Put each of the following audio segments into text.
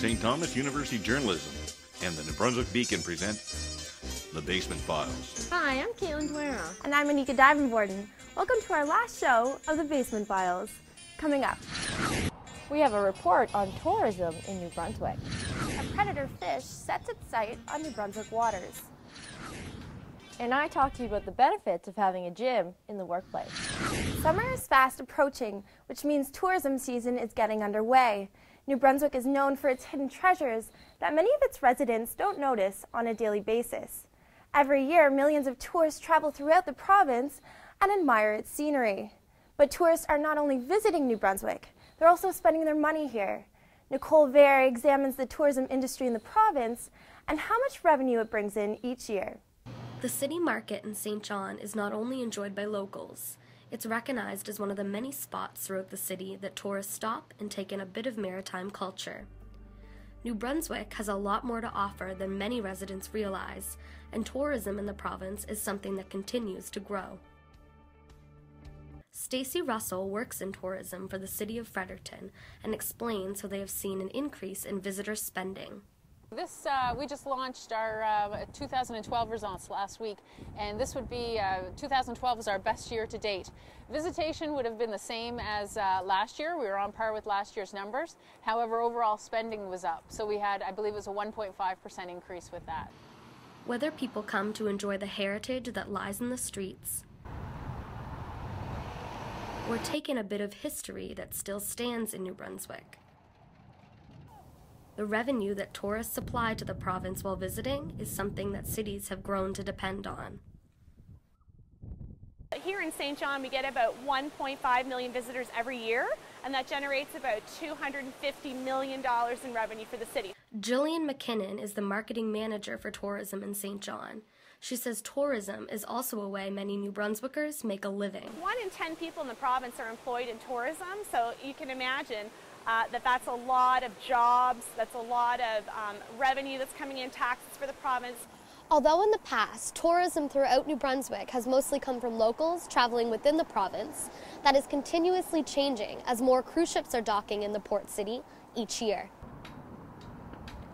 St. Thomas University Journalism and the New Brunswick Beacon present The Basement Files. Hi, I'm Caitlin Duera. And I'm Anika Divenborden. Welcome to our last show of The Basement Files. Coming up, We have a report on tourism in New Brunswick. a predator fish sets its sight on New Brunswick waters. And I talk to you about the benefits of having a gym in the workplace. Summer is fast approaching, which means tourism season is getting underway. New Brunswick is known for its hidden treasures that many of its residents don't notice on a daily basis. Every year, millions of tourists travel throughout the province and admire its scenery. But tourists are not only visiting New Brunswick, they're also spending their money here. Nicole Vare examines the tourism industry in the province and how much revenue it brings in each year. The city market in St. John is not only enjoyed by locals, it's recognized as one of the many spots throughout the city that tourists stop and take in a bit of maritime culture. New Brunswick has a lot more to offer than many residents realize, and tourism in the province is something that continues to grow. Stacey Russell works in tourism for the city of Fredericton and explains how they have seen an increase in visitor spending. We just launched our 2012 results last week, and this would be 2012 was our best year to date. Visitation would have been the same as last year. We were on par with last year's numbers. However, overall spending was up. So we had, I believe it was a 1.5% increase with that. Whether people come to enjoy the heritage that lies in the streets, or take in a bit of history that still stands in New Brunswick, the revenue that tourists supply to the province while visiting is something that cities have grown to depend on. Here in St. John, we get about 1.5 million visitors every year, and that generates about $250 million in revenue for the city. Jillian McKinnon is the marketing manager for tourism in St. John. She says tourism is also a way many New Brunswickers make a living. 1 in 10 people in the province are employed in tourism, so you can imagine that's a lot of jobs, that's a lot of revenue that's coming in, taxes for the province. Although in the past, tourism throughout New Brunswick has mostly come from locals traveling within the province, that is continuously changing as more cruise ships are docking in the port city each year.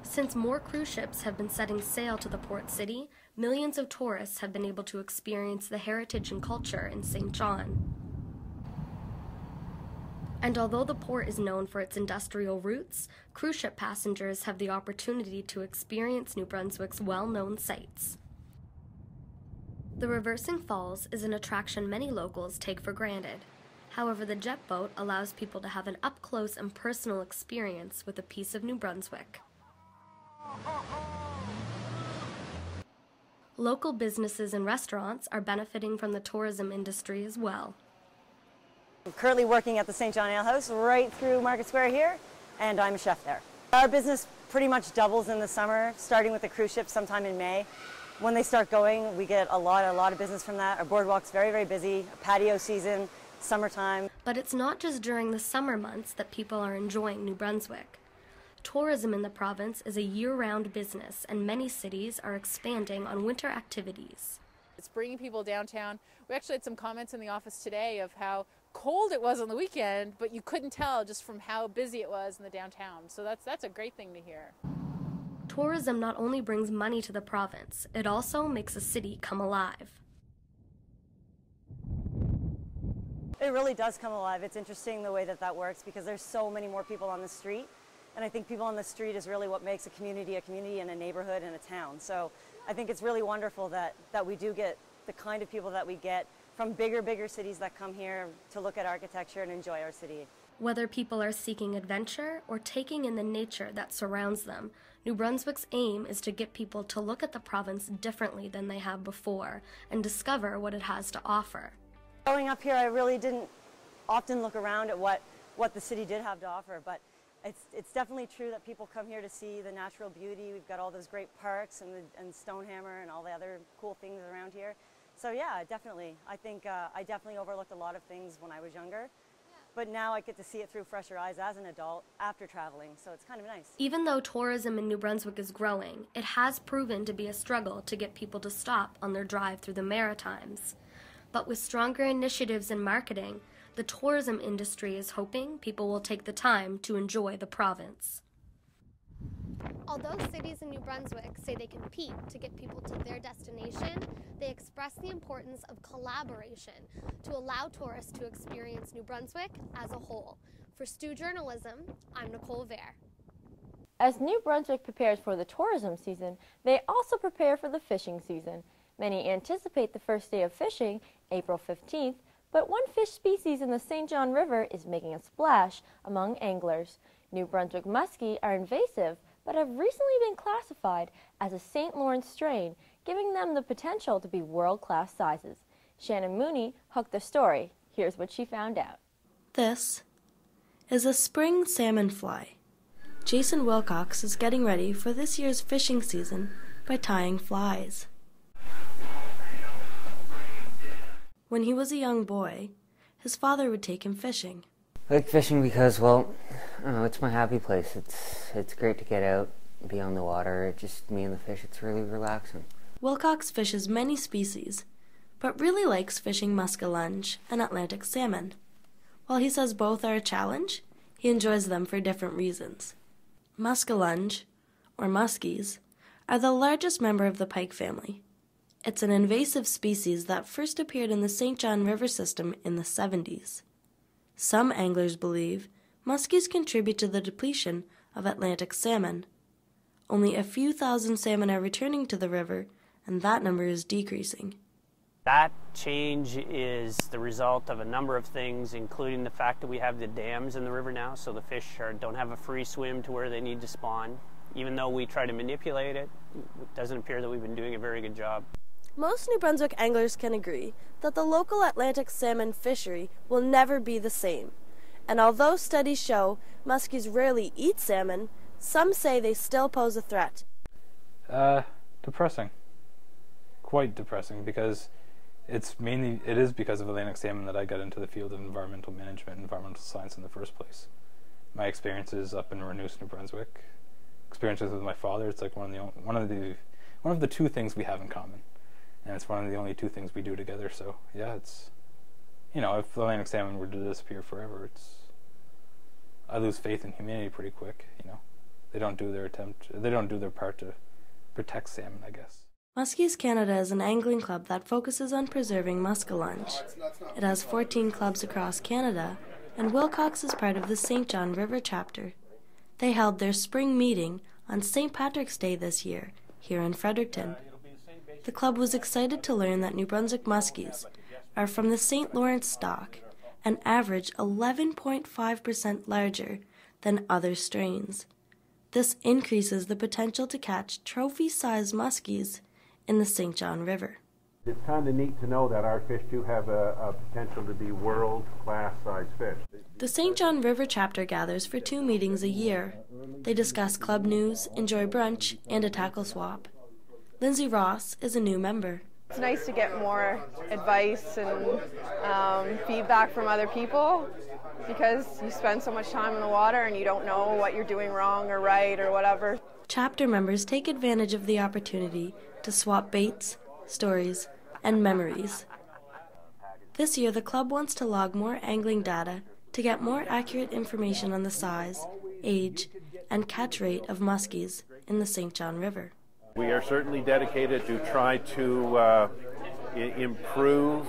Since more cruise ships have been setting sail to the port city, millions of tourists have been able to experience the heritage and culture in St. John. And although the port is known for its industrial roots, cruise ship passengers have the opportunity to experience New Brunswick's well-known sights. The Reversing Falls is an attraction many locals take for granted. However, the jet boat allows people to have an up-close and personal experience with a piece of New Brunswick. Local businesses and restaurants are benefiting from the tourism industry as well. I'm currently working at the St. John Ale House right through Market Square here, and I'm a chef there. Our business pretty much doubles in the summer, starting with the cruise ships sometime in May. When they start going, we get a lot of business from that. Our boardwalk's very, very busy, patio season, summertime. But it's not just during the summer months that people are enjoying New Brunswick. Tourism in the province is a year-round business, and many cities are expanding on winter activities. It's bringing people downtown. We actually had some comments in the office today of how cold it was on the weekend, but you couldn't tell just from how busy it was in the downtown. So that's a great thing to hear. Tourism not only brings money to the province, it also makes a city come alive. It really does come alive. It's interesting the way that works because there's so many more people on the street. And I think people on the street is really what makes a community and a neighborhood and a town. So I think it's really wonderful that we do get the kind of people that we get from bigger cities that come here to look at architecture and enjoy our city. Whether people are seeking adventure or taking in the nature that surrounds them, New Brunswick's aim is to get people to look at the province differently than they have before and discover what it has to offer. Growing up here, I really didn't often look around at what the city did have to offer, but it's definitely true that people come here to see the natural beauty. We've got all those great parks and Stonehammer and all the other cool things around here. So yeah, definitely. I think I definitely overlooked a lot of things when I was younger, but now I get to see it through fresher eyes as an adult after traveling, so it's kind of nice. Even though tourism in New Brunswick is growing, it has proven to be a struggle to get people to stop on their drive through the Maritimes. But with stronger initiatives in marketing, the tourism industry is hoping people will take the time to enjoy the province. Although cities in New Brunswick say they compete to get people to their destination, they express the importance of collaboration to allow tourists to experience New Brunswick as a whole. For STU Journalism, I'm Nicole Vare. As New Brunswick prepares for the tourism season, they also prepare for the fishing season. Many anticipate the first day of fishing, April 15th, but one fish species in the St. John River is making a splash among anglers. New Brunswick muskie are invasive, but have recently been classified as a St. Lawrence strain, giving them the potential to be world-class sizes. Shannon Mooney hooked the story. Here's what she found out. This is a spring salmon fly. Jason Wilcox is getting ready for this year's fishing season by tying flies. When he was a young boy, his father would take him fishing. I like fishing because, well, I don't know, it's my happy place. It's great to get out, be on the water. Just me and the fish, it's really relaxing. Wilcox fishes many species, but really likes fishing muskellunge and Atlantic salmon. While he says both are a challenge, he enjoys them for different reasons. Muskellunge, or muskies, are the largest member of the pike family. It's an invasive species that first appeared in the St. John River system in the 70s. Some anglers believe muskies contribute to the depletion of Atlantic salmon. Only a few thousand salmon are returning to the river, and that number is decreasing. That change is the result of a number of things, including the fact that we have the dams in the river now, so the fish don't have a free swim to where they need to spawn. Even though we try to manipulate it, it doesn't appear that we've been doing a very good job. Most New Brunswick anglers can agree that the local Atlantic salmon fishery will never be the same. And although studies show muskies rarely eat salmon, some say they still pose a threat. Depressing. Quite depressing, because it is because of Atlantic salmon that I got into the field of environmental management and environmental science in the first place. My experiences up in Renoose, New Brunswick, experiences with my father, it's like one of the two things we have in common. And it's one of the only two things we do together, so yeah, it's, you know, if Atlantic salmon were to disappear forever, I lose faith in humanity pretty quick, you know. They don't do their part to protect salmon, I guess. Muskies Canada is an angling club that focuses on preserving muskellunge. It has 14 clubs across Canada, and Wilcox is part of the St. John River chapter. They held their spring meeting on St. Patrick's Day this year, here in Fredericton. The club was excited to learn that New Brunswick muskies are from the St. Lawrence stock and average 11.5% larger than other strains. This increases the potential to catch trophy-sized muskies in the St. John River. It's kind of neat to know that our fish do have a potential to be world-class size fish. The St. John River chapter gathers for 2 meetings a year. They discuss club news, enjoy brunch, and a tackle swap. Lindsay Ross is a new member. It's nice to get more advice and feedback from other people, because you spend so much time in the water and you don't know what you're doing wrong or right or whatever. Chapter members take advantage of the opportunity to swap baits, stories, and memories. This year, the club wants to log more angling data to get more accurate information on the size, age, and catch rate of muskies in the St. John River. We are certainly dedicated to try to improve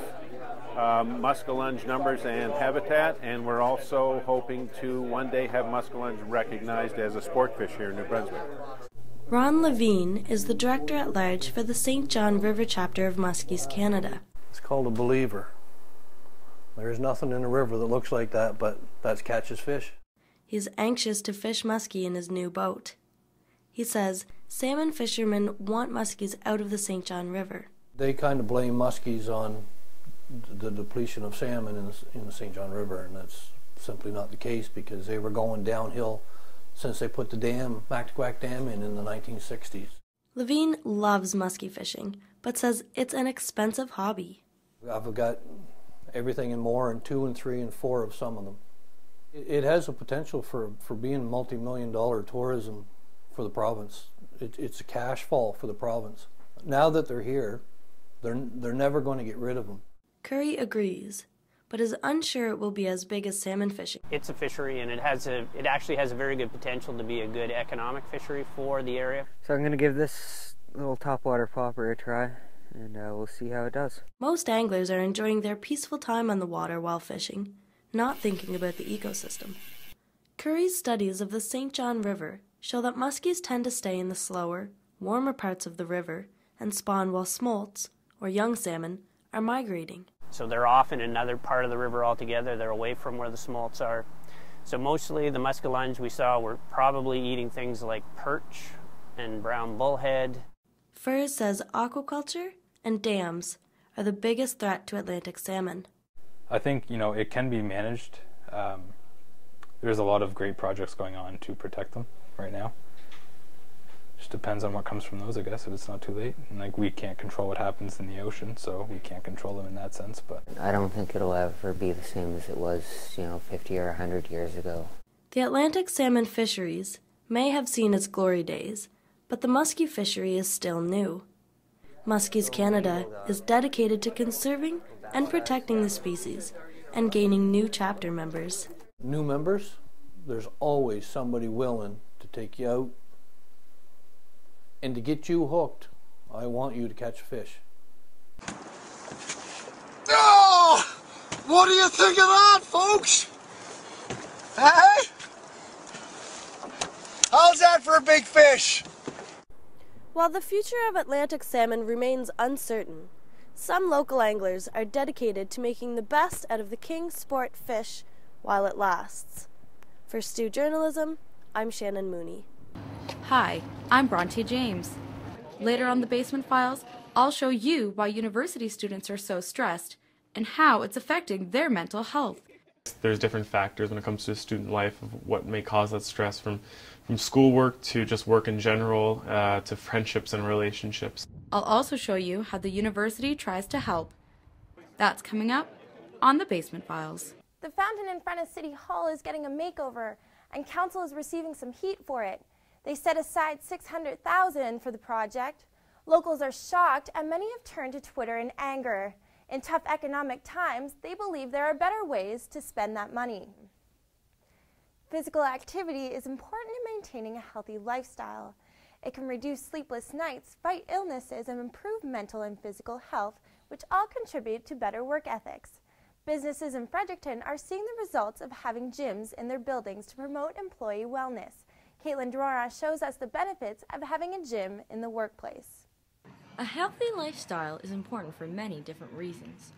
muskellunge numbers and habitat, and we're also hoping to one day have muskellunge recognized as a sport fish here in New Brunswick. Ron Levine is the Director-at-Large for the St. John River chapter of Muskies Canada. It's called a believer. There's nothing in the river that looks like that, but that catches fish. He's anxious to fish muskie in his new boat. He says salmon fishermen want muskies out of the St. John River. They kind of blame muskies on the depletion of salmon in the St. John River, and that's simply not the case, because they were going downhill since they put the Mactaquac Dam in the 1960s. Levine loves muskie fishing, but says it's an expensive hobby. I've got everything and more, and 2 and 3 and 4 of some of them. It has a potential for being multi-million-dollar tourism for the province. It's a cash fall for the province. Now that they're here, they're never going to get rid of them. Curry agrees, but is unsure it will be as big as salmon fishing. It's a fishery, and it actually has a very good potential to be a good economic fishery for the area. So I'm going to give this little topwater popper a try, and we'll see how it does. Most anglers are enjoying their peaceful time on the water while fishing, not thinking about the ecosystem. Curry's studies of the St. John River show that muskies tend to stay in the slower, warmer parts of the river and spawn while smolts, or young salmon, are migrating. So they're off in another part of the river altogether. They're away from where the smolts are. So mostly the muskellunge we saw were probably eating things like perch and brown bullhead. Furs says aquaculture and dams are the biggest threat to Atlantic salmon. I think, it can be managed. There's a lot of great projects going on to protect them right now. Just depends on what comes from those, I guess, if it's not too late. And we can't control what happens in the ocean, so we can't control them in that sense. But I don't think it'll ever be the same as it was, 50 or 100 years ago. The Atlantic salmon fisheries may have seen its glory days, but the muskie fishery is still new. Muskies Canada is dedicated to conserving and protecting the species and gaining new chapter members. New members, there's always somebody willing to take you out. And to get you hooked, I want you to catch a fish. Oh! What do you think of that, folks? Hey? How's that for a big fish? While the future of Atlantic salmon remains uncertain, some local anglers are dedicated to making the best out of the king sport fish while it lasts. For STU Journalism, I'm Shannon Mooney. Hi, I'm Bronte James. Later on the Basement Files, I'll show you why university students are so stressed and how it's affecting their mental health. There's different factors when it comes to student life of what may cause that stress, from schoolwork to just work in general, to friendships and relationships. I'll also show you how the university tries to help. That's coming up on the Basement Files. The fountain in front of City Hall is getting a makeover, and council is receiving some heat for it. They set aside $600,000 for the project. Locals are shocked, and many have turned to Twitter in anger. In tough economic times, they believe there are better ways to spend that money. Physical activity is important in maintaining a healthy lifestyle. It can reduce sleepless nights, fight illnesses, and improve mental and physical health, which all contribute to better work ethics. Businesses in Fredericton are seeing the results of having gyms in their buildings to promote employee wellness. Caitlin Drora shows us the benefits of having a gym in the workplace. A healthy lifestyle is important for many different reasons.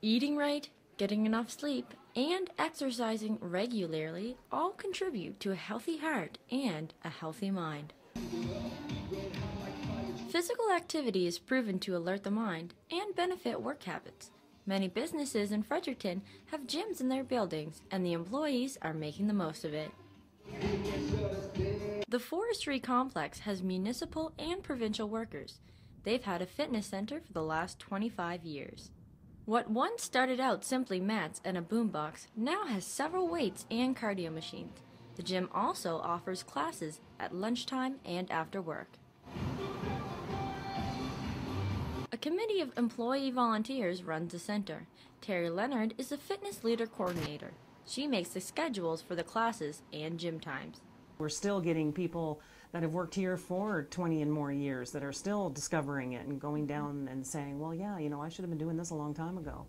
Eating right, getting enough sleep, and exercising regularly all contribute to a healthy heart and a healthy mind. Physical activity is proven to alert the mind and benefit work habits. Many businesses in Fredericton have gyms in their buildings, and the employees are making the most of it. The forestry complex has municipal and provincial workers. They've had a fitness center for the last 25 years. What once started out simply mats and a boombox now has several weights and cardio machines. The gym also offers classes at lunchtime and after work. A committee of employee volunteers runs the center. Terry Leonard is the fitness leader coordinator. She makes the schedules for the classes and gym times. We're still getting people that have worked here for 20 and more years that are still discovering it and going down and saying, well, yeah, I should have been doing this a long time ago.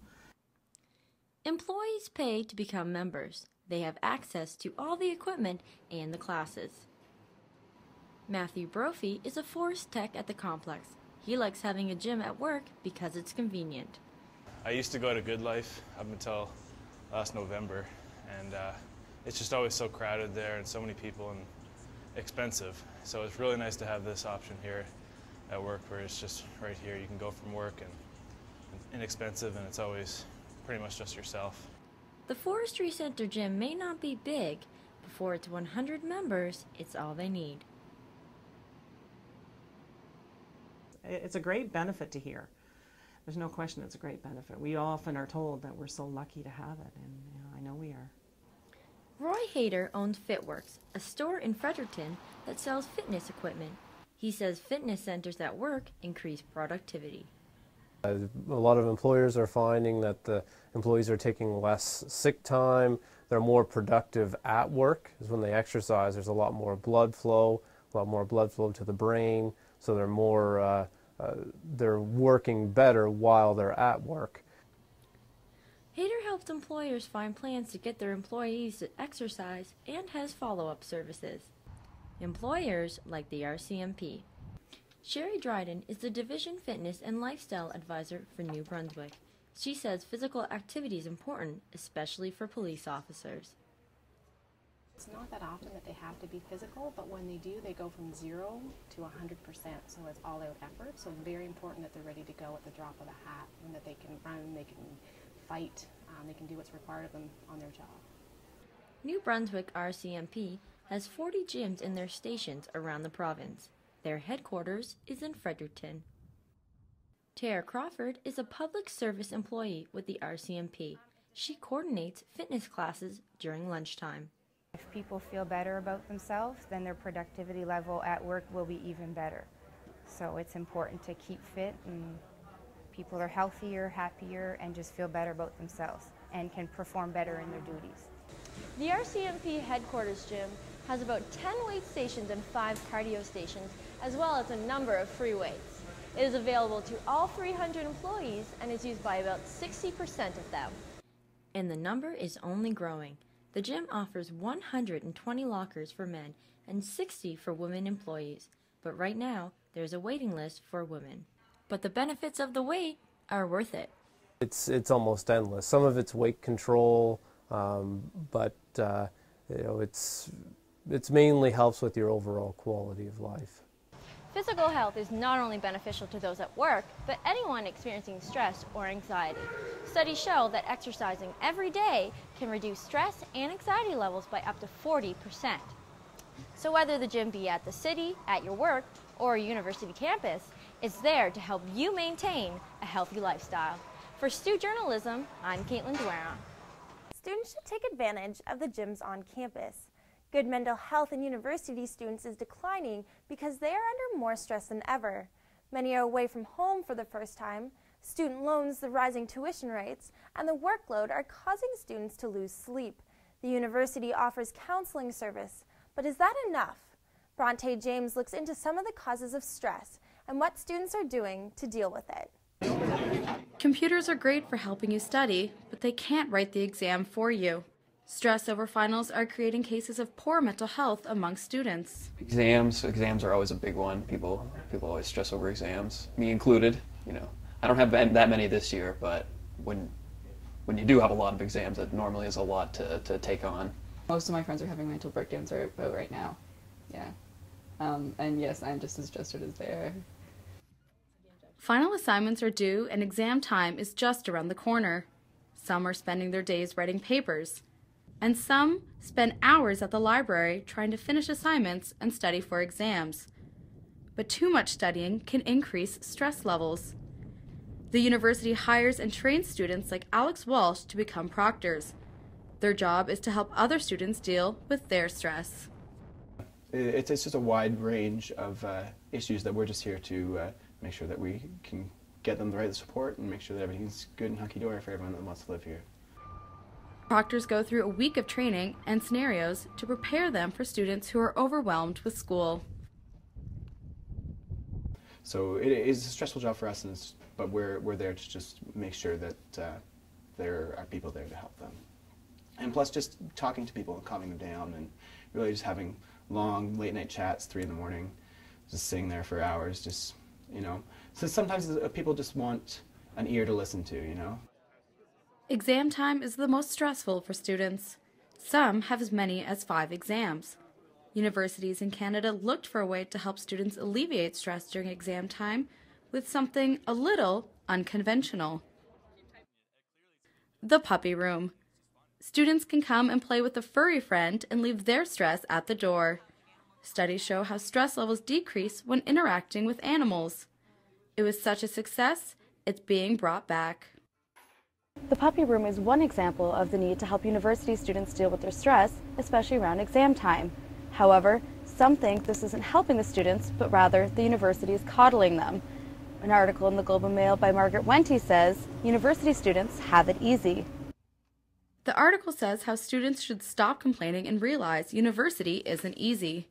Employees pay to become members. They have access to all the equipment and the classes. Matthew Brophy is a forest tech at the complex. He likes having a gym at work because it's convenient. I used to go to Good Life up until last November, and it's just always so crowded there and so many people and expensive. So it's really nice to have this option here at work where it's just right here. You can go from work and inexpensive, and it's always pretty much just yourself. The Forestry Center gym may not be big, but for its 100 members, it's all they need. It's a great benefit to hear. There's no question it's a great benefit. We often are told that we're so lucky to have it, and I know we are. Roy Hayter owns FitWorks, a store in Fredericton that sells fitness equipment. He says fitness centers at work increase productivity. A lot of employers are finding that the employees are taking less sick time. They're more productive at work, because when they exercise, there's a lot more blood flow to the brain, so they're working better while they're at work. Hayter helps employers find plans to get their employees to exercise and has follow-up services. Employers like the RCMP. Sherry Dryden is the Division Fitness and Lifestyle Advisor for New Brunswick. She says physical activity is important, especially for police officers. It's not that often that they have to be physical, but when they do, they go from 0 to 100%, so it's all-out effort. So it's very important that they're ready to go at the drop of a hat, and that they can run, they can fight, they can do what's required of them on their job. New Brunswick RCMP has 40 gyms in their stations around the province. Their headquarters is in Fredericton. Tara Crawford is a public service employee with the RCMP. She coordinates fitness classes during lunchtime. If people feel better about themselves, then their productivity level at work will be even better. So it's important to keep fit, and people are healthier, happier, and just feel better about themselves and can perform better in their duties. The RCMP headquarters gym has about 10 weight stations and 5 cardio stations, as well as a number of free weights. It is available to all 300 employees and is used by about 60% of them. And the number is only growing. The gym offers 120 lockers for men and 60 for women employees. But right now, there's a waiting list for women. But the benefits of the weight are worth it. It's almost endless. Some of it's weight control, but it's mainly helps with your overall quality of life. Physical health is not only beneficial to those at work, but anyone experiencing stress or anxiety. Studies show that exercising every day can reduce stress and anxiety levels by up to 40%. So whether the gym be at the city, at your work, or a university campus, it's there to help you maintain a healthy lifestyle. For STU Journalism, I'm Caitlin Duera. Students should take advantage of the gyms on campus. Good mental health in university students is declining because they are under more stress than ever. Many are away from home for the first time. Student loans, the rising tuition rates, and the workload are causing students to lose sleep. The university offers counseling service, but is that enough? Bronte James looks into some of the causes of stress and what students are doing to deal with it. Computers are great for helping you study, but they can't write the exam for you. Stress over finals are creating cases of poor mental health among students. Exams are always a big one. People always stress over exams, me included. I don't have that many this year, but when you do have a lot of exams, it normally is a lot to take on. Most of my friends are having mental breakdowns right now. Yeah. And yes, I'm just as stressed as they are. Final assignments are due and exam time is just around the corner. Some are spending their days writing papers, and some spend hours at the library trying to finish assignments and study for exams. But too much studying can increase stress levels. The university hires and trains students like Alex Walsh to become proctors. Their job is to help other students deal with their stress. It's just a wide range of issues that we're just here to make sure that we can get them the right support and make sure that everything's good and hunky-dory for everyone that wants to live here. Proctors go through a week of training and scenarios to prepare them for students who are overwhelmed with school. So it is a stressful job for us, but we're there to just make sure that there are people there to help them. And plus just talking to people and calming them down and really just having long late-night chats, 3 in the morning, just sitting there for hours, just, So sometimes people just want an ear to listen to, Exam time is the most stressful for students. Some have as many as 5 exams. Universities in Canada looked for a way to help students alleviate stress during exam time with something a little unconventional. The puppy room. Students can come and play with a furry friend and leave their stress at the door. Studies show how stress levels decrease when interacting with animals. It was such a success, it's being brought back. The puppy room is one example of the need to help university students deal with their stress, especially around exam time. However, some think this isn't helping the students, but rather the university is coddling them. An article in the Globe and Mail by Margaret Wente says university students have it easy. The article says how students should stop complaining and realize university isn't easy.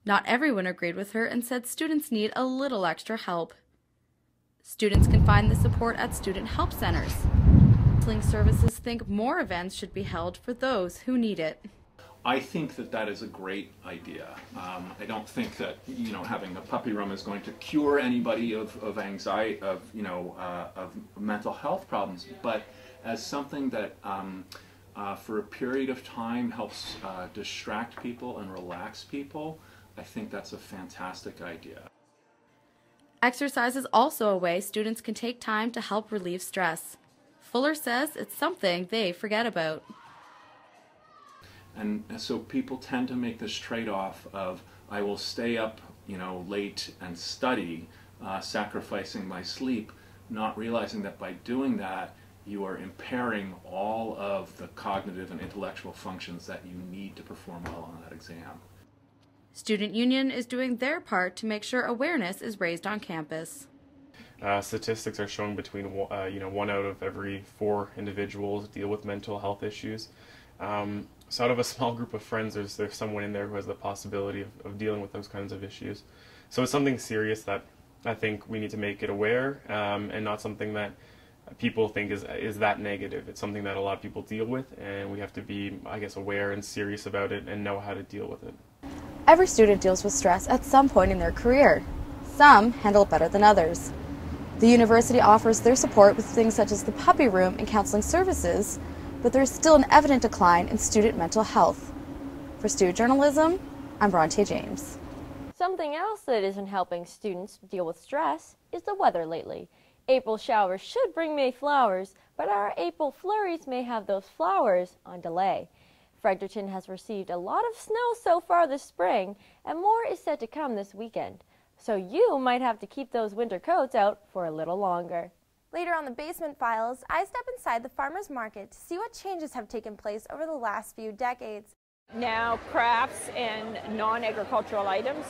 Not everyone agreed with her and said students need a little extra help. Students can find the support at student help centers. Counseling services think more events should be held for those who need it. I think that that is a great idea. I don't think that, you know, having a puppy room is going to cure anybody of anxiety, of mental health problems, but as something that for a period of time helps distract people and relax people, I think that's a fantastic idea. Exercise is also a way students can take time to help relieve stress. Fuller says it's something they forget about. And so people tend to make this trade-off of, I will stay up, you know, late and study, sacrificing my sleep, not realizing that by doing that, you are impairing all of the cognitive and intellectual functions that you need to perform well on that exam. Student Union is doing their part to make sure awareness is raised on campus. Statistics are showing between 1 out of every 4 individuals deal with mental health issues. So out of a small group of friends, there's someone in there who has the possibility of dealing with those kinds of issues. So it's something serious that I think we need to make it aware, and not something that people think is that negative. It's something that a lot of people deal with, and we have to be, I guess, aware and serious about it and know how to deal with it. Every student deals with stress at some point in their career. Some handle it better than others. The university offers their support with things such as the puppy room and counseling services, but there is still an evident decline in student mental health. For STU Journalism, I'm Bronte James. Something else that isn't helping students deal with stress is the weather lately. April showers should bring May flowers, but our April flurries may have those flowers on delay. Fredericton has received a lot of snow so far this spring, and more is set to come this weekend. So you might have to keep those winter coats out for a little longer. Later on the Basement Files, I step inside the farmers market to see what changes have taken place over the last few decades. Now crafts and non-agricultural items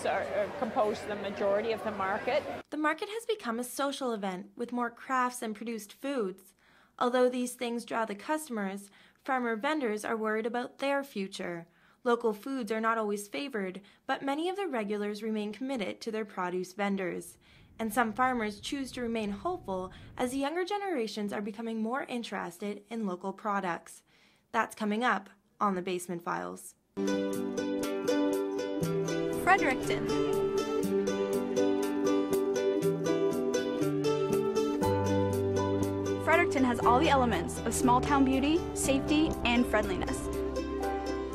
compose the majority of the market. The market has become a social event with more crafts and produced foods. Although these things draw the customers, farmer vendors are worried about their future. Local foods are not always favored, but many of the regulars remain committed to their produce vendors. And some farmers choose to remain hopeful as the younger generations are becoming more interested in local products. That's coming up on the Basement Files. Fredericton. Fredericton has all the elements of small town beauty, safety, and friendliness,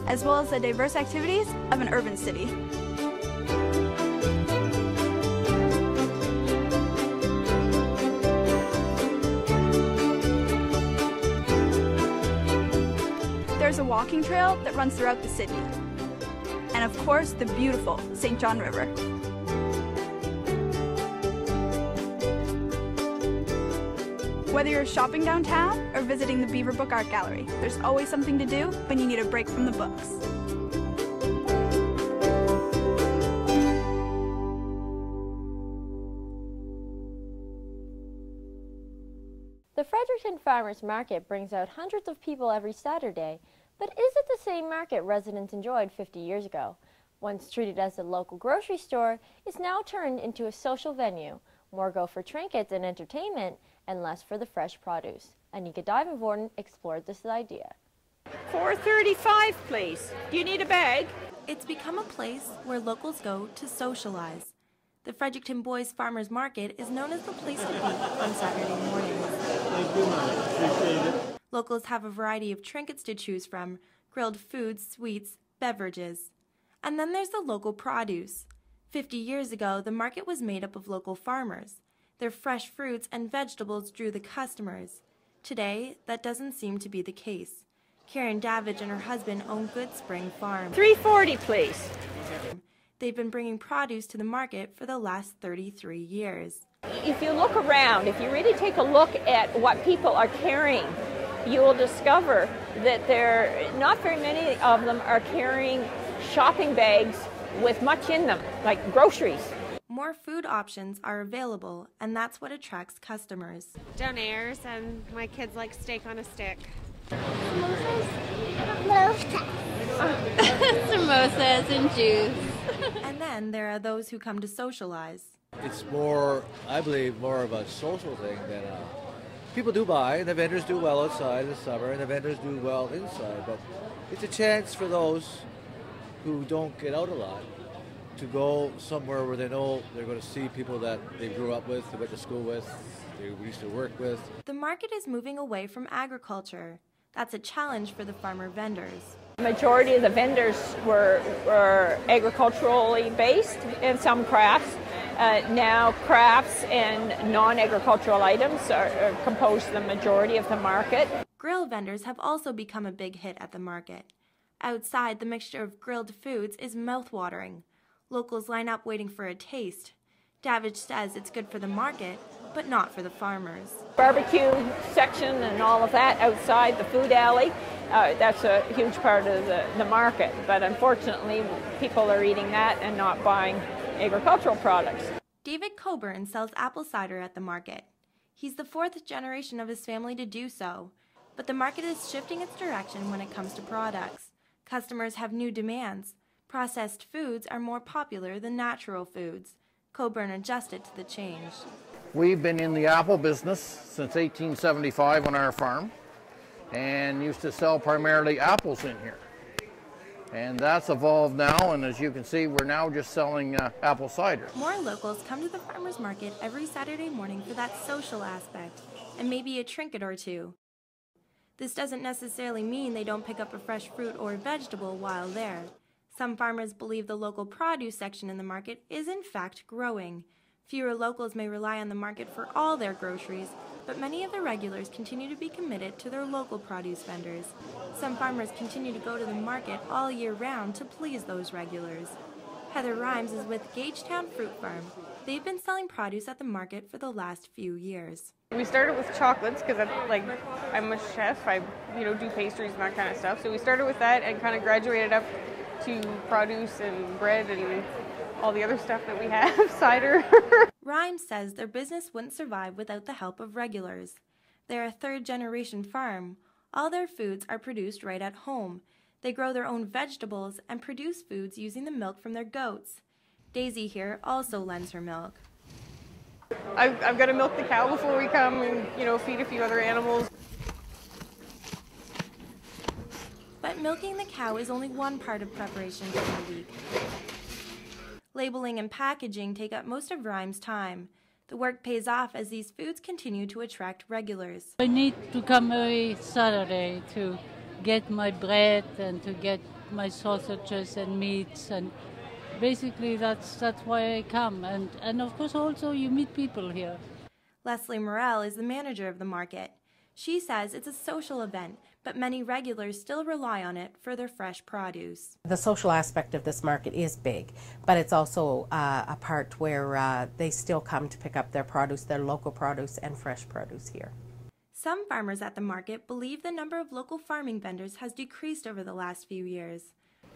as well as the diverse activities of an urban city. There's a walking trail that runs throughout the city, and of course the beautiful St. John River. Whether you're shopping downtown or visiting the Beaverbrook Art Gallery, there's always something to do when you need a break from the books. The Fredericton Farmers Market brings out hundreds of people every Saturday, but is it the same market residents enjoyed 50 years ago? Once treated as a local grocery store, it's now turned into a social venue. More go for trinkets and entertainment, and less for the fresh produce. Anika Divenvorden explored this idea. $4.35, please. Do you need a bag? It's become a place where locals go to socialize. The Fredericton Boys Farmers Market is known as the place to be on Saturday mornings. Thank you, man. Appreciate it. Locals have a variety of trinkets to choose from, grilled foods, sweets, beverages. And then there's the local produce. 50 years ago, the market was made up of local farmers. Their fresh fruits and vegetables drew the customers. Today, that doesn't seem to be the case. Karen Davidge and her husband own Good Spring Farm. $3.40, please. They've been bringing produce to the market for the last 33 years. If you look around, if you really take a look at what people are carrying, you will discover that not very many of them are carrying shopping bags with much in them, like groceries. more food options are available, and that's what attracts customers. Donairs, and my kids like steak on a stick. Samosas and juice. And then there are those who come to socialize. It's more, I believe, more of a social thing than people do buy, and the vendors do well outside in the summer, and the vendors do well inside, but it's a chance for those who don't get out a lot to go somewhere where they know they're going to see people that they grew up with, they went to school with, they used to work with. The market is moving away from agriculture. That's a challenge for the farmer vendors. The majority of the vendors were agriculturally based and some crafts. Now crafts and non-agricultural items compose the majority of the market. Grill vendors have also become a big hit at the market. Outside, the mixture of grilled foods is mouth-watering. Locals line up waiting for a taste. Davidge says it's good for the market, but not for the farmers. Barbecue section and all of that outside the food alley, that's a huge part of the market. But unfortunately, people are eating that and not buying agricultural products. David Coburn sells apple cider at the market. He's the 4th generation of his family to do so, but the market is shifting its direction when it comes to products. Customers have new demands. Processed foods are more popular than natural foods. Coburn adjusted to the change. We've been in the apple business since 1875 on our farm and used to sell primarily apples in here. And that's evolved now, and as you can see, we're now just selling apple cider. More locals come to the farmers market every Saturday morning for that social aspect and maybe a trinket or two. This doesn't necessarily mean they don't pick up a fresh fruit or vegetable while there. Some farmers believe the local produce section in the market is in fact growing. Fewer locals may rely on the market for all their groceries, but many of the regulars continue to be committed to their local produce vendors. Some farmers continue to go to the market all year round to please those regulars. Heather Rhymes is with Gagetown Fruit Farm. They've been selling produce at the market for the last few years. We started with chocolates because I'm a chef. I do pastries and that kind of stuff. So we started with that and kind of graduated up to produce and bread and all the other stuff that we have, cider. Rhymes says their business wouldn't survive without the help of regulars. They're a 3rd-generation farm. All their foods are produced right at home. They grow their own vegetables and produce foods using the milk from their goats. Daisy here also lends her milk. I've got to milk the cow before we come and feed a few other animals. But milking the cow is only one part of preparation for the week. Labeling and packaging take up most of Rhymes' time. The work pays off as these foods continue to attract regulars. I need to come every Saturday to get my bread and to get my sausages and meats, and basically that's why I come. And of course also you meet people here. Leslie Morrell is the manager of the market. She says it's a social event, but many regulars still rely on it for their fresh produce. The social aspect of this market is big, but it's also a part where they still come to pick up their produce, their local produce and fresh produce here. Some farmers at the market believe the number of local farming vendors has decreased over the last few years.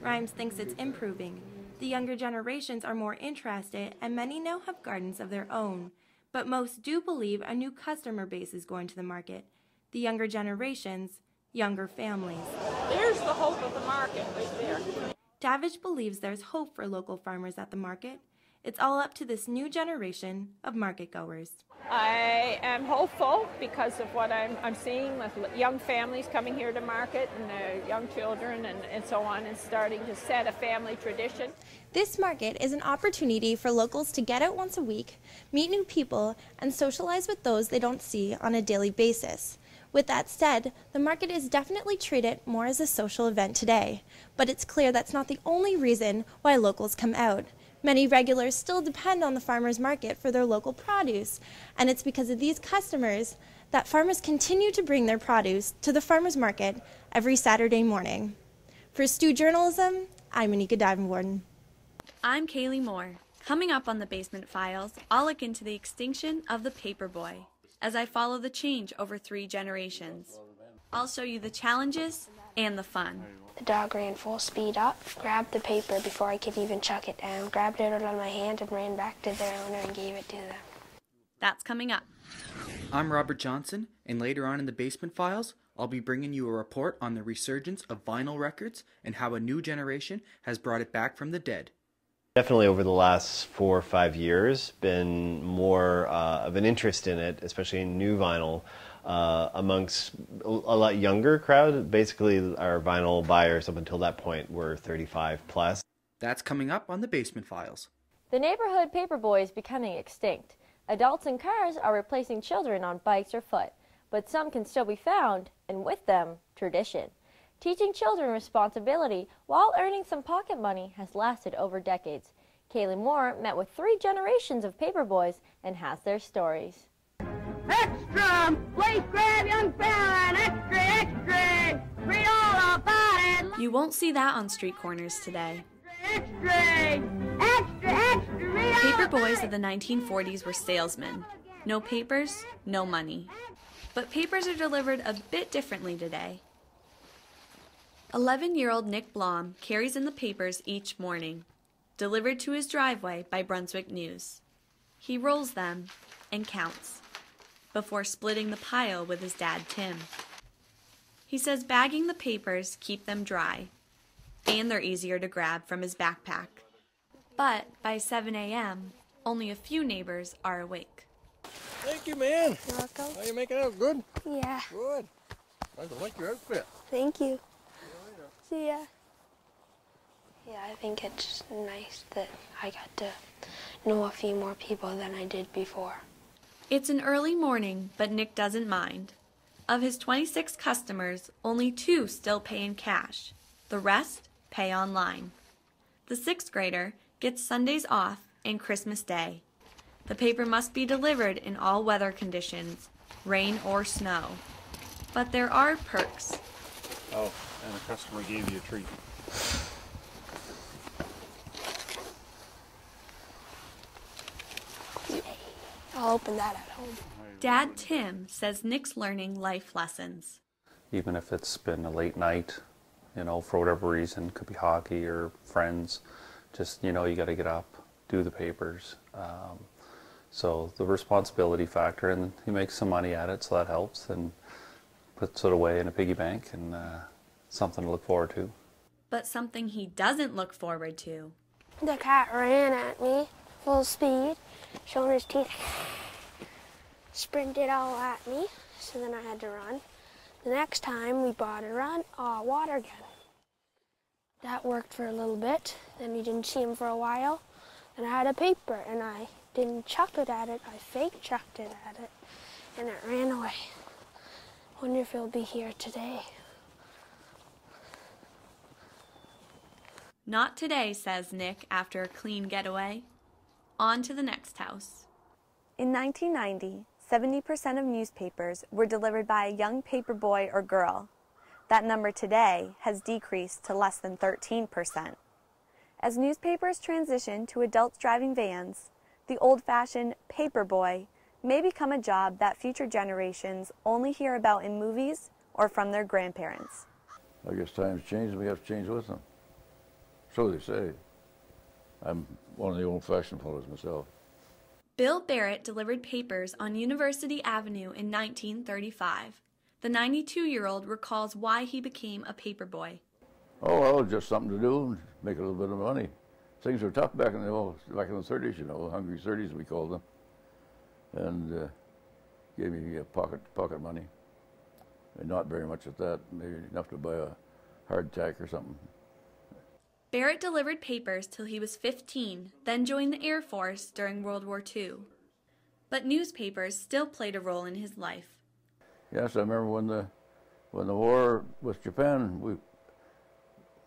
Rhymes thinks it's improving. The younger generations are more interested and many now have gardens of their own. But most do believe a new customer base is going to the market. The younger generations, younger families. There's the hope of the market right there. Davidge believes there's hope for local farmers at the market. It's all up to this new generation of market goers. I am hopeful because of what I'm seeing with young families coming here to market and their young children and so on, and starting to set a family tradition. This market is an opportunity for locals to get out once a week, meet new people, and socialize with those they don't see on a daily basis. With that said, the market is definitely treated more as a social event today, but it's clear that's not the only reason why locals come out. Many regulars still depend on the farmers market for their local produce, and it's because of these customers that farmers continue to bring their produce to the farmers market every Saturday morning. For STU Journalism, I'm Anika Divenwarden. I'm Kaylee Moore. Coming up on the Basement Files, I'll look into the extinction of the paperboy as I follow the change over 3 generations. I'll show you the challenges and the fun. The dog ran full speed up, grabbed the paper before I could even chuck it down, grabbed it out of my hand and ran back to their owner and gave it to them. That's coming up. I'm Robert Johnson, and later on in the Basement Files, I'll be bringing you a report on the resurgence of vinyl records and how a new generation has brought it back from the dead. Definitely over the last 4 or 5 years, been more of an interest in it, especially in new vinyl, amongst a lot younger crowd. Basically, our vinyl buyers up until that point were 35 plus. That's coming up on the Basement Files. The neighborhood paperboy is becoming extinct. Adults in cars are replacing children on bikes or foot, but some can still be found, and with them, tradition. Teaching children responsibility while earning some pocket money has lasted over decades. Kaylee Moore met with 3 generations of paperboys and has their stories. Extra! Please grab young fella, extra, extra! Read all about it! You won't see that on street corners today. Extra! Extra, extra! Read all Paperboys of the 1940s were salesmen. No papers, no money. But papers are delivered a bit differently today. 11-year-old Nick Blom carries in the papers each morning, delivered to his driveway by Brunswick News. He rolls them and counts, before splitting the pile with his dad, Tim. He says bagging the papers keep them dry, and they're easier to grab from his backpack. But by 7 a.m., only a few neighbors are awake. Thank you, man. You're welcome. Are you making it out good? Yeah. Good. I like your outfit. Thank you. See ya. Yeah, I think it's nice that I got to know a few more people than I did before. It's an early morning, but Nick doesn't mind. Of his 26 customers, only 2 still pay in cash. The rest pay online. The 6th grader gets Sundays off and Christmas Day. The paper must be delivered in all weather conditions, rain or snow. But there are perks. Oh, and a customer gave you a treat. Yay. I'll open that at home. Dad Tim says Nick's learning life lessons. Even if it's been a late night, you know, for whatever reason, could be hockey or friends, just, you know, you got to get up, do the papers. So the responsibility factor, and he makes some money at it, so that helps, and puts it away in a piggy bank, and something to look forward to. But something he doesn't look forward to. The cat ran at me, full speed, showing his teeth, sprinted all at me, so then I had to run. The next time we bought a water gun. That worked for a little bit, then we didn't see him for a while. Then I had a paper, and I didn't chuck it at it, I fake chucked it at it, and it ran away. Wonder if he'll be here today. Not today, says Nick after a clean getaway. On to the next house. In 1990, 70% of newspapers were delivered by a young paper boy or girl. That number today has decreased to less than 13%. As newspapers transition to adults driving vans, the old-fashioned paper boy may become a job that future generations only hear about in movies or from their grandparents. I guess times change and we have to change with them. So they say. I'm one of the old-fashioned fellows myself. Bill Barrett delivered papers on University Avenue in 1935. The 92-year-old recalls why he became a paper boy. Oh, well, just something to do and make a little bit of money. Things were tough back in the 30s, you know, hungry 30s we called them. And gave me pocket money. And not very much at that, maybe enough to buy a hardtack or something. Barrett delivered papers till he was 15, then joined the Air Force during World War II. But newspapers still played a role in his life. Yes, I remember when the war with Japan,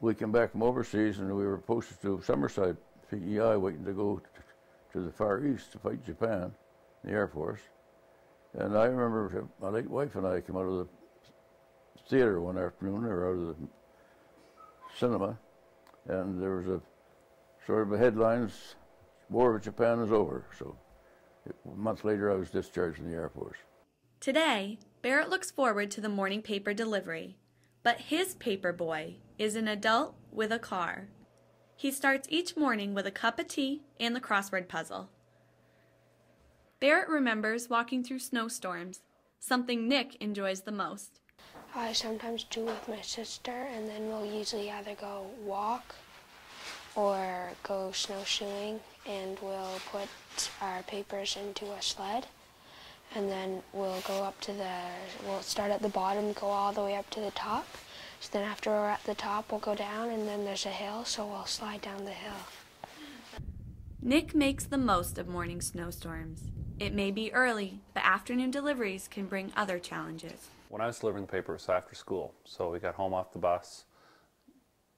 we came back from overseas and we were posted to Summerside, PEI, waiting to go to the Far East to fight Japan, the Air Force. And I remember my late wife and I came out of the theater one afternoon, or out of the cinema, and there was a sort of a headlines, War with Japan is over. So a month later I was discharged from the Air Force. Today, Barrett looks forward to the morning paper delivery. But his paper boy is an adult with a car. He starts each morning with a cup of tea and the crossword puzzle. Barrett remembers walking through snowstorms, something Nick enjoys the most. I sometimes do with my sister, and then we'll usually either go walk or go snowshoeing, and we'll put our papers into a sled, and then we'll start at the bottom, go all the way up to the top. So then after we're at the top, we'll go down, and then there's a hill, so we'll slide down the hill. Nick makes the most of morning snowstorms. It may be early, but afternoon deliveries can bring other challenges. When I was delivering the paper, it was after school, so we got home off the bus,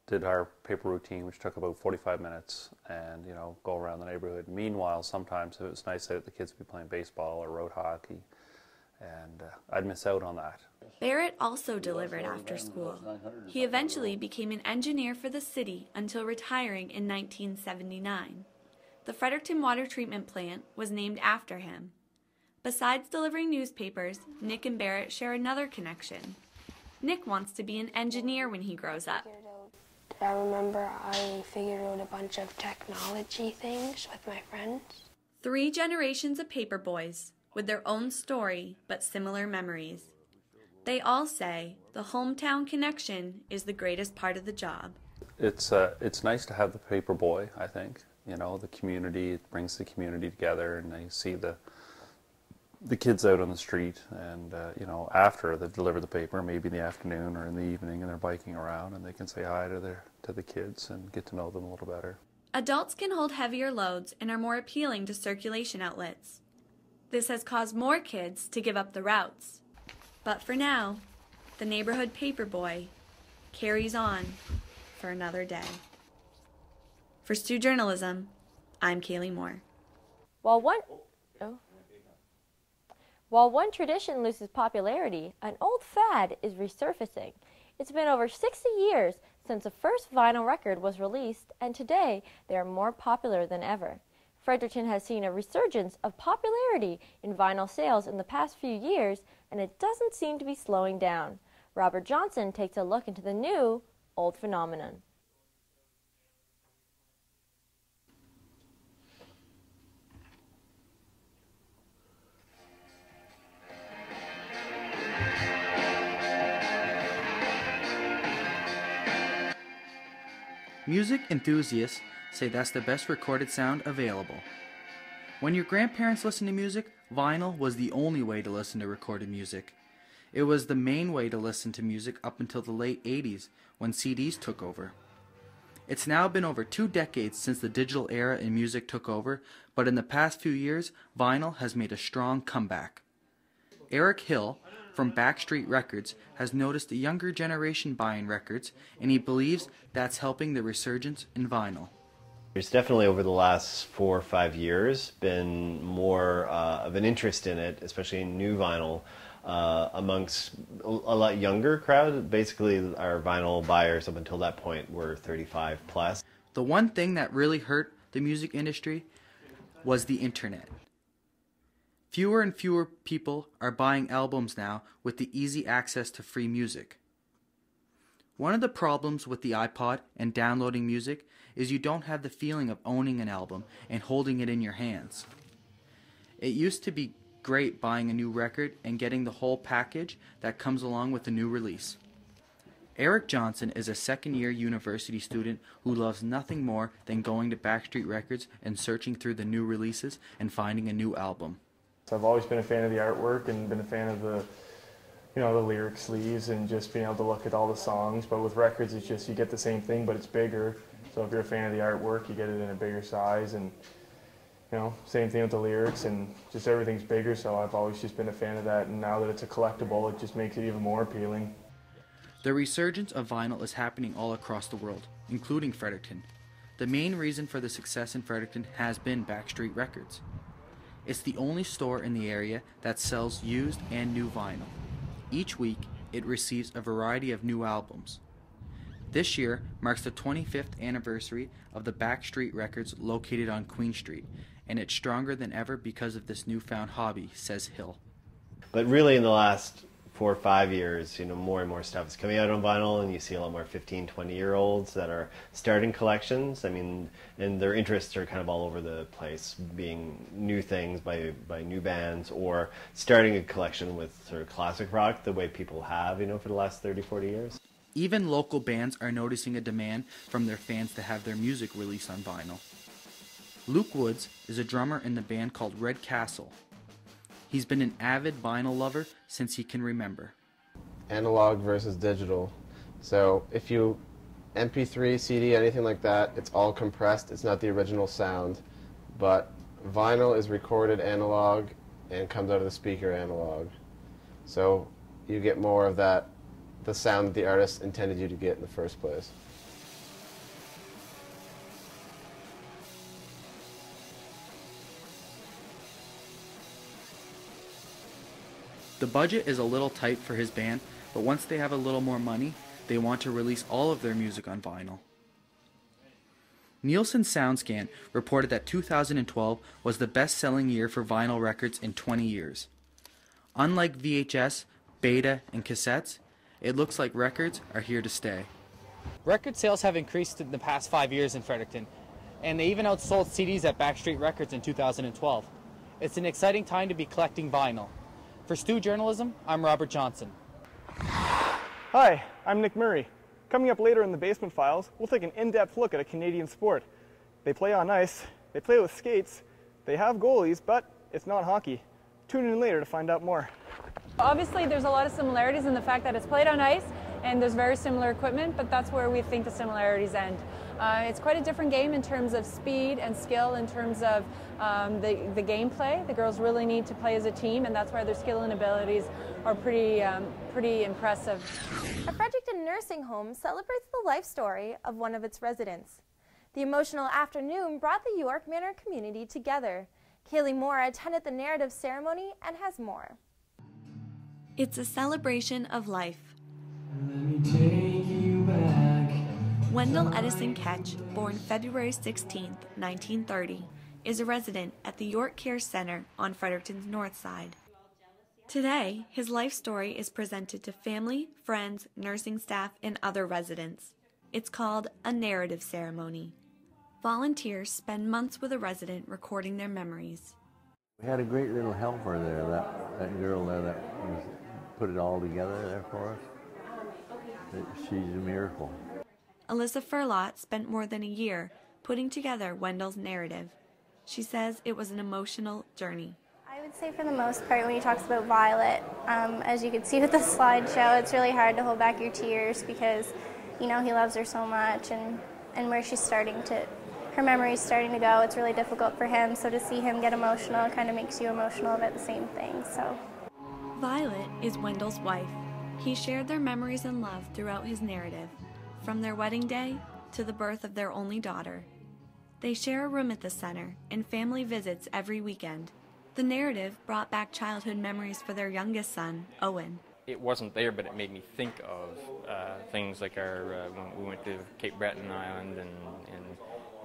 did our paper routine, which took about 45 minutes, and go around the neighborhood. Meanwhile, sometimes if it was nice out, the kids would be playing baseball or road hockey, and I'd miss out on that. Barrett also delivered after school. He eventually became an engineer for the city until retiring in 1979. The Fredericton Water Treatment Plant was named after him. Besides delivering newspapers, Nick and Barrett share another connection. Nick wants to be an engineer when he grows up. I remember I figured out a bunch of technology things with my friends. 3 generations of paper boys with their own story but similar memories. They all say the hometown connection is the greatest part of the job. It's nice to have the paper boy, I think. The community, it brings the community together, and they see the kids out on the street, and after they deliver the paper, maybe in the afternoon or in the evening, and they're biking around, and they can say hi to the kids and get to know them a little better. Adults can hold heavier loads and are more appealing to circulation outlets. This has caused more kids to give up the routes. But for now, the neighborhood paper boy carries on for another day. For STU Journalism, I'm Kaylee Moore. While one tradition loses popularity, an old fad is resurfacing. It's been over 60 years since the first vinyl record was released, and today they are more popular than ever. Fredericton has seen a resurgence of popularity in vinyl sales in the past few years, and it doesn't seem to be slowing down. Robert Johnson takes a look into the new old phenomenon. Music enthusiasts say that's the best recorded sound available. When your grandparents listened to music, vinyl was the only way to listen to recorded music. It was the main way to listen to music up until the late 80s, when CDs took over. It's now been over 2 decades since the digital era in music took over, but in the past few years, vinyl has made a strong comeback. Eric Hill, from Backstreet Records, has noticed a younger generation buying records, and he believes that's helping the resurgence in vinyl. There's definitely over the last 4 or 5 years been more of an interest in it, especially in new vinyl, amongst a lot younger crowd. Basically, our vinyl buyers up until that point were 35 plus. The one thing that really hurt the music industry was the internet. Fewer and fewer people are buying albums now with the easy access to free music. One of the problems with the iPod and downloading music is you don't have the feeling of owning an album and holding it in your hands. It used to be great buying a new record and getting the whole package that comes along with a new release. Eric Johnson is a second-year university student who loves nothing more than going to Backstreet Records and searching through the new releases and finding a new album. So I've always been a fan of the artwork and been a fan of the lyric sleeves and just being able to look at all the songs. But with records, it's just you get the same thing, but it's bigger. So if you're a fan of the artwork, you get it in a bigger size, and same thing with the lyrics, and just everything's bigger. So I've always just been a fan of that, and now that it's a collectible, it just makes it even more appealing. The resurgence of vinyl is happening all across the world, including Fredericton. The main reason for the success in Fredericton has been Backstreet Records. It's the only store in the area that sells used and new vinyl. Each week, it receives a variety of new albums. This year marks the 25th anniversary of the Backstreet Records located on Queen Street, and it's stronger than ever because of this newfound hobby, says Hill. But really in the last 4 or 5 years, more and more stuff is coming out on vinyl, and you see a lot more 15, 20-year-olds that are starting collections. I mean, and their interests are kind of all over the place, being new things by new bands, or starting a collection with sort of classic rock, the way people have, for the last 30, 40 years. Even local bands are noticing a demand from their fans to have their music released on vinyl. Luke Woods is a drummer in the band called Red Castle. He's been an avid vinyl lover since he can remember. Analog versus digital. So if you MP3, CD, anything like that, it's all compressed. It's not the original sound. But vinyl is recorded analog and comes out of the speaker analog. So you get more of that, the sound that the artist intended you to get in the first place. The budget is a little tight for his band, but once they have a little more money, they want to release all of their music on vinyl. Nielsen SoundScan reported that 2012 was the best-selling year for vinyl records in 20 years. Unlike VHS, beta, and cassettes, it looks like records are here to stay. Record sales have increased in the past 5 years in Fredericton, and they even outsold CDs at Backstreet Records in 2012. It's an exciting time to be collecting vinyl. For STU Journalism, I'm Robert Johnson. Hi, I'm Nick Murray. Coming up later in the Basement Files, we'll take an in-depth look at a Canadian sport. They play on ice, they play with skates, they have goalies, but it's not hockey. Tune in later to find out more. Obviously, there's a lot of similarities in the fact that it's played on ice and there's very similar equipment, but that's where we think the similarities end. It's quite a different game in terms of speed and skill, in terms of the gameplay. The girls really need to play as a team, and that's why their skill and abilities are pretty impressive. A Fredericton nursing home celebrates the life story of one of its residents. The emotional afternoon brought the York Manor community together. Kaylee Moore attended the narrative ceremony and has more. It's a celebration of life. Let me take you back. Wendell Edison Ketch, born February 16, 1930, is a resident at the York Care Center on Fredericton's north side. Today, his life story is presented to family, friends, nursing staff, and other residents. It's called a narrative ceremony. Volunteers spend months with a resident recording their memories. We had a great little helper there, that girl there that put it all together there for us. She's a miracle. Alyssa Furlot spent more than a year putting together Wendell's narrative. She says it was an emotional journey. I would say for the most part, when he talks about Violet, as you can see with the slideshow, it's really hard to hold back your tears because, he loves her so much, and where she's her memory's starting to go, it's really difficult for him, so to see him get emotional kind of makes you emotional about the same thing, so. Violet is Wendell's wife. He shared their memories and love throughout his narrative, from their wedding day to the birth of their only daughter. They share a room at the center and family visits every weekend. The narrative brought back childhood memories for their youngest son, Owen. It wasn't there, but it made me think of things like when we went to Cape Breton Island and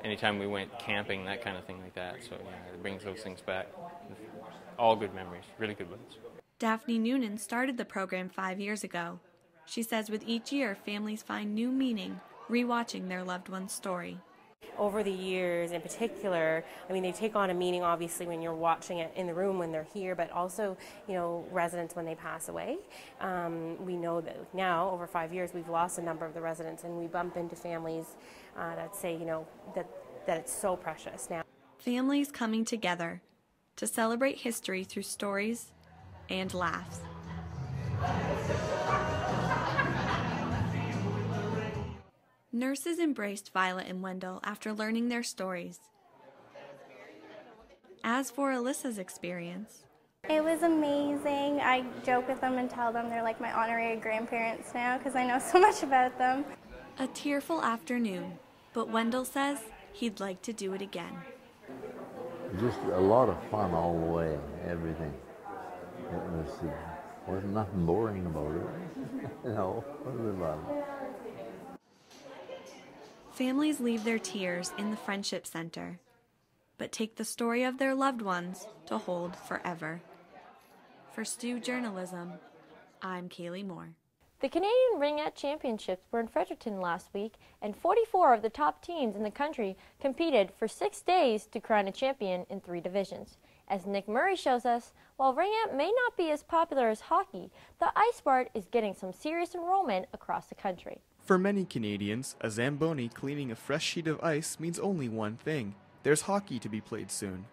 anytime we went camping, that kind of thing like that. So yeah, it brings those things back. All good memories, really good ones. Daphne Noonan started the program 5 years ago. She says with each year, families find new meaning rewatching their loved one's story. Over the years in particular, they take on a meaning obviously when you're watching it in the room when they're here, but also, residents when they pass away. We know that now, over 5 years, we've lost a number of the residents, and we bump into families that say, that it's so precious now. Families coming together to celebrate history through stories and laughs. Nurses embraced Violet and Wendell after learning their stories. As for Alyssa's experience, it was amazing. I joke with them and tell them they're like my honorary grandparents now because I know so much about them. A tearful afternoon, but Wendell says he'd like to do it again. Just a lot of fun all the way, everything. Wasn't nothing boring about it. No, what was it about it? Families leave their tears in the Friendship Center, but take the story of their loved ones to hold forever. For STU Journalism, I'm Kaylee Moore. The Canadian Ringette Championships were in Fredericton last week, and 44 of the top teams in the country competed for 6 days to crown a champion in 3 divisions. As Nick Murray shows us, while ringette may not be as popular as hockey, the ice sport is getting some serious enrollment across the country. For many Canadians, a Zamboni cleaning a fresh sheet of ice means only one thing: there's hockey to be played soon.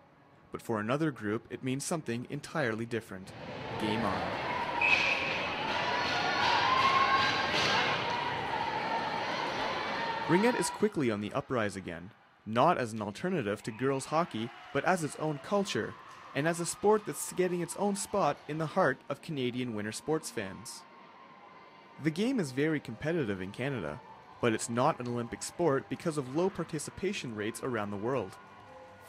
But for another group, it means something entirely different. Game on. Ringette is quickly on the uprise again, not as an alternative to girls' hockey, but as its own culture, and as a sport that's getting its own spot in the heart of Canadian winter sports fans. The game is very competitive in Canada, but it's not an Olympic sport because of low participation rates around the world.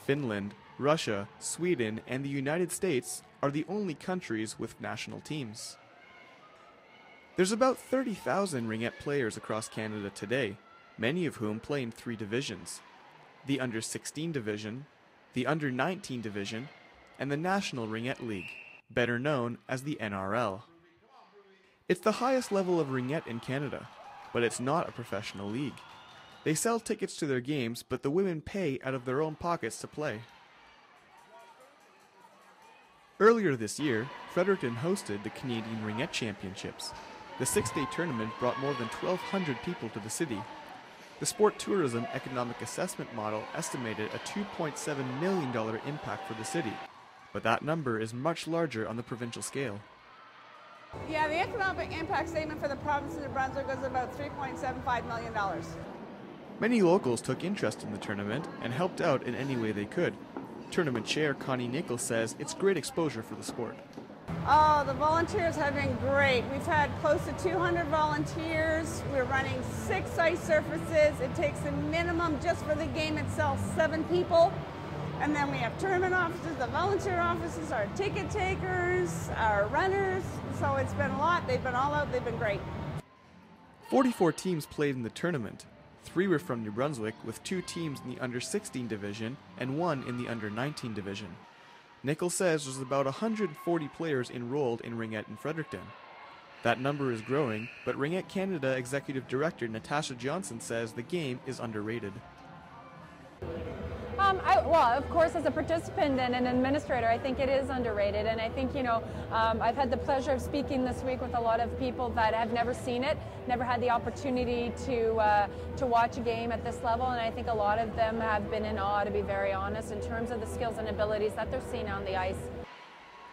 Finland, Russia, Sweden, and the United States are the only countries with national teams. There's about 30,000 ringette players across Canada today, many of whom play in 3 divisions: the Under-16 division, the Under-19 division, and the National Ringette League, better known as the NRL. It's the highest level of ringette in Canada, but it's not a professional league. They sell tickets to their games, but the women pay out of their own pockets to play. Earlier this year, Fredericton hosted the Canadian Ringette Championships. The 6-day tournament brought more than 1,200 people to the city. The Sport Tourism Economic Assessment Model estimated a $2.7 million impact for the city, but that number is much larger on the provincial scale. Yeah, the economic impact statement for the province of New Brunswick was about $3.75 million. Many locals took interest in the tournament and helped out in any way they could. Tournament chair Connie Nichols says it's great exposure for the sport. Oh, the volunteers have been great. We've had close to 200 volunteers. We're running 6 ice surfaces. It takes a minimum just for the game itself 7 people. And then we have tournament officers, the volunteer officers, our ticket takers, our runners. So it's been a lot. They've been all out. They've been great. 44 teams played in the tournament. 3 were from New Brunswick, with 2 teams in the Under-16 division and 1 in the Under-19 division. Nichols says there's about 140 players enrolled in ringette in Fredericton. That number is growing, but Ringette Canada Executive Director Natasha Johnson says the game is underrated. Well, of course, as a participant and an administrator, I think it is underrated. And I think, I've had the pleasure of speaking this week with a lot of people that have never seen it, never had the opportunity to watch a game at this level. And I think a lot of them have been in awe, to be very honest, in terms of the skills and abilities that they're seeing on the ice.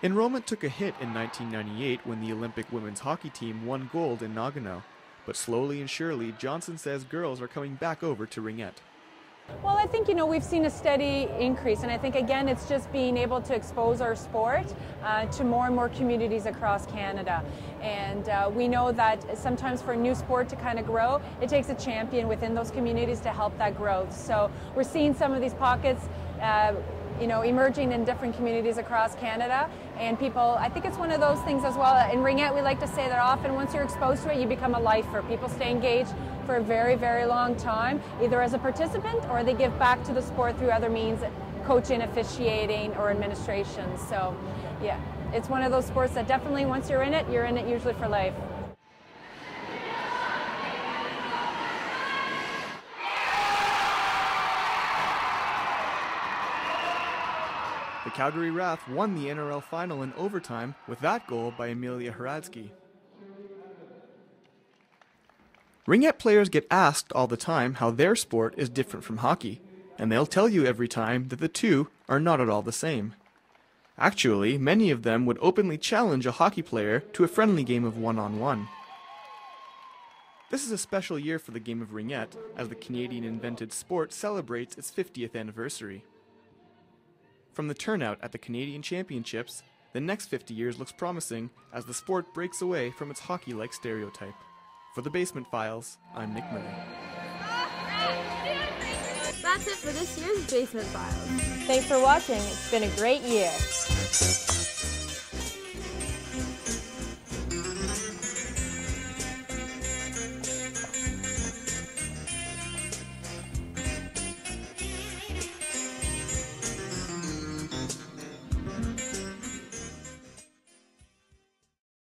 Enrollment took a hit in 1998 when the Olympic women's hockey team won gold in Nagano. But slowly and surely, Johnson says girls are coming back over to ringette. Well, I think, we've seen a steady increase, and I think, again, it's just being able to expose our sport to more and more communities across Canada. And we know that sometimes for a new sport to kind of grow, it takes a champion within those communities to help that growth. So we're seeing some of these pockets emerging in different communities across Canada, and people, I think it's one of those things as well. In ringette, we like to say that often once you're exposed to it, you become a lifer. People stay engaged for a very, very long time, either as a participant or they give back to the sport through other means, coaching, officiating, or administration. So, yeah, it's one of those sports that definitely once you're in it usually for life. The Calgary Wrath won the NRL final in overtime with that goal by Amelia Hradsky. Ringette players get asked all the time how their sport is different from hockey, and they'll tell you every time that the two are not at all the same. Actually, many of them would openly challenge a hockey player to a friendly game of one-on-one. This is a special year for the game of ringette, as the Canadian-invented sport celebrates its 50th anniversary. From the turnout at the Canadian Championships, the next 50 years looks promising as the sport breaks away from its hockey-like stereotype. For the Basement Files, I'm Nick Murray. That's it for this year's Basement Files. Thanks for watching. It's been a great year.